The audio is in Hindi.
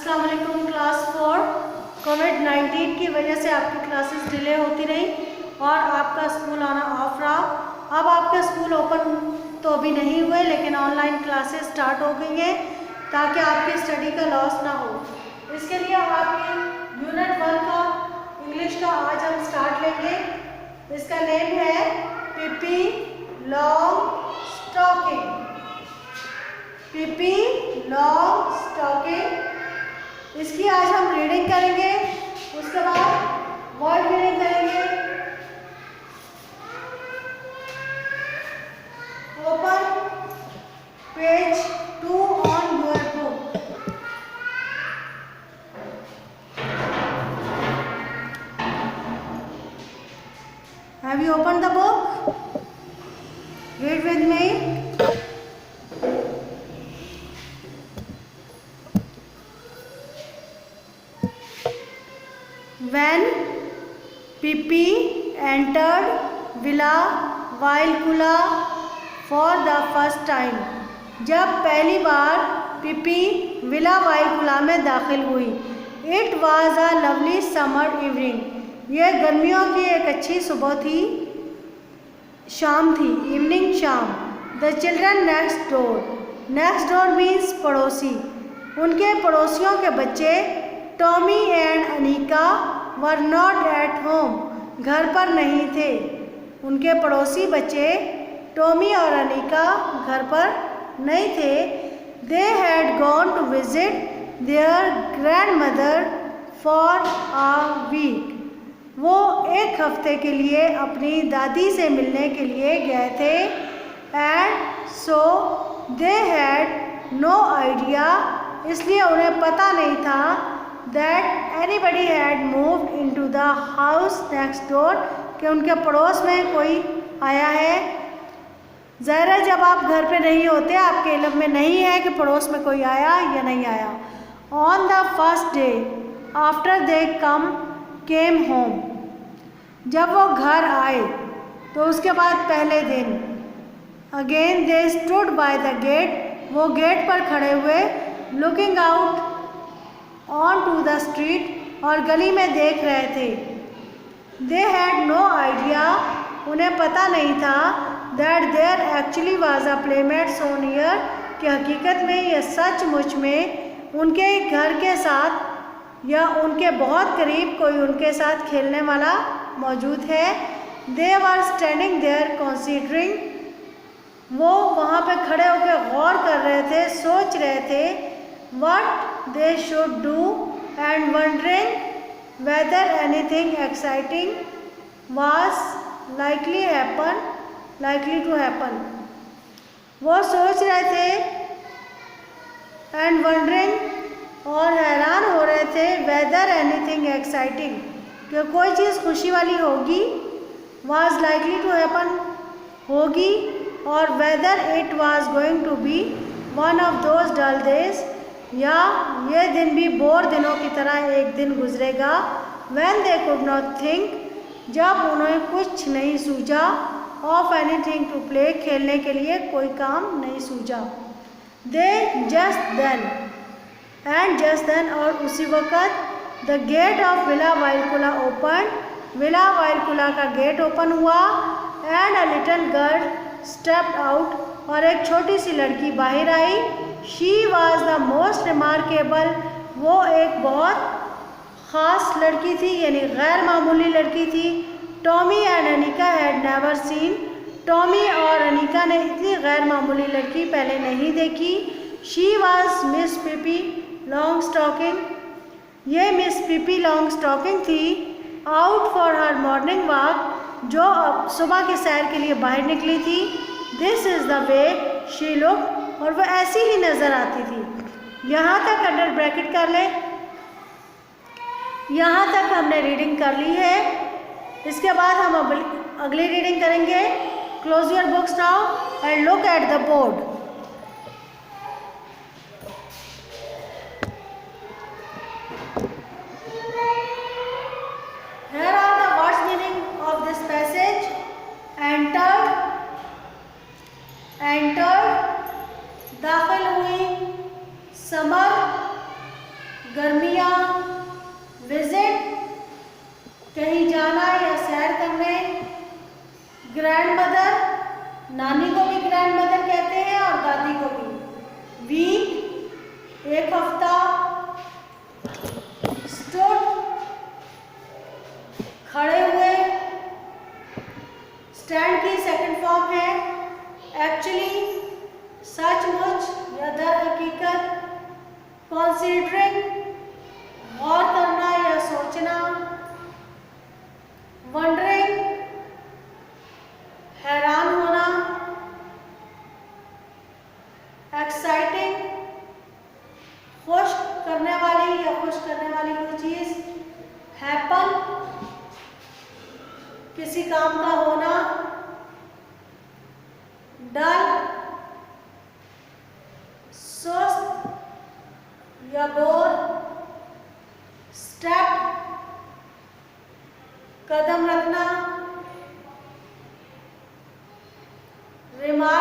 अस्सलाम वालेकुम क्लास 4। कोविड-19 की वजह से आपकी क्लासेस डिले होती रही और आपका स्कूल आना ऑफ रहा। अब आपका स्कूल ओपन तो अभी नहीं हुए, लेकिन ऑनलाइन क्लासेस स्टार्ट हो गई हैं ताकि आपकी स्टडी का लॉस ना हो। इसके लिए आपकी यूनिट 1 का इंग्लिश का आज हम स्टार्ट लेंगे। इसका नेम है पिपी लॉन्ग स्टॉकिंग। पिपी लॉन्ग स्टॉकिंग, इसकी आज हम रीडिंग करेंगे, उसके बाद वर्ड रीडिंग करेंगे। Open page 2 on your book. Have you opened the book? Read with me. When Pippi entered Villa Vaikula for the first time, जब पहली बार पिपी विला वाइकुला में दाखिल हुई। It was a lovely summer evening, यह गर्मियों की एक अच्छी सुबह थी, शाम थी, इवनिंग शाम। The children next door means पड़ोसी, उनके पड़ोसियों के बच्चे Tommy and Anika were not at home, घर पर नहीं थे। उनके पड़ोसी बच्चे टॉमी और अनीका घर पर नहीं थे। They had gone to visit their grandmother for a week, वो एक हफ्ते के लिए अपनी दादी से मिलने के लिए गए थे। And so they had no idea, इसलिए उन्हें पता नहीं था that anybody had moved into the house next door, कि उनके पड़ोस में कोई आया है। ज़ाहिर है जब आप घर पे नहीं होते आपके इल्म में नहीं है कि पड़ोस में कोई आया या नहीं आया। On the first day after they came home, जब वो घर आए तो उसके बाद पहले दिन। Again they stood by the gate, वो गेट पर खड़े हुए। Looking out on to the street, और गली में देख रहे थे। दे हैड नो आइडिया, उन्हें पता नहीं था that there actually was a playmate so near, कि हकीकत में यह सचमुच में उनके घर के साथ या उनके बहुत करीब कोई उनके साथ खेलने वाला मौजूद है। दे वर स्टैंडिंग देयर कंसीडरिंग, वो वहाँ पे खड़े होकर गौर कर रहे थे, सोच रहे थे what they should do and wondering whether anything exciting was likely to happen। वो सोच रहे थे and wondering, और हैरान हो रहे थे whether anything exciting, कि कोई चीज़ खुशी वाली होगी, was likely to happen होगी, और whether it was going to be one of those dull days, या ये दिन भी बोर दिनों की तरह एक दिन गुजरेगा। When they could not think, जब उन्हें कुछ नहीं सूझा। Of anything to play, खेलने के लिए कोई काम नहीं सूझा। They just then, और उसी वक़्त the gate of Villa Vaikula opened, Villa Villekulla का गेट ओपन हुआ। And a little girl stepped out, और एक छोटी सी लड़की बाहर आई। She was the most remarkable, वो एक बहुत ख़ास लड़की थी, यानी गैर मामूली लड़की थी। Tommy and Anika had never seen, Tommy और अनीका ने इतनी गैर मामूली लड़की पहले नहीं देखी। She was Miss Pippi Longstocking, ये मिस पिपी लॉन्ग स्टॉकिंग थी। Out for her morning walk, जो अब सुबह के सैर के लिए बाहर निकली थी। This is the way she look, और वह ऐसी ही नज़र आती थी। यहाँ तक अंडर ब्रैकेट कर ले, यहाँ तक हमने रीडिंग कर ली है। इसके बाद हम अगली रीडिंग करेंगे। Close your books now and look at the board. Here are the words meaning of this passage. Entered, दाखिल हुई। समर, गर्मियाँ, विजिट कहीं जाना या सैर करने, ग्रैंड मदर नानी को भी ग्रैंड मदर कहते हैं और दादी को भी, वीक एक हफ्ता, स्टूड खड़े हुए, स्टैंड की सेकंड फॉर्म है एक्चुअली सचमुच या दर हकीकत, कॉन्सिडरिंग गौर करना या सोचना, वंडरिंग हैरान होना, एक्साइटिंग खुश करने वाली या खुश करने वाली कोई चीज, हैपन किसी काम का होना, डल सुस्त या बोर, स्टेप कदम रखना, रिमार्क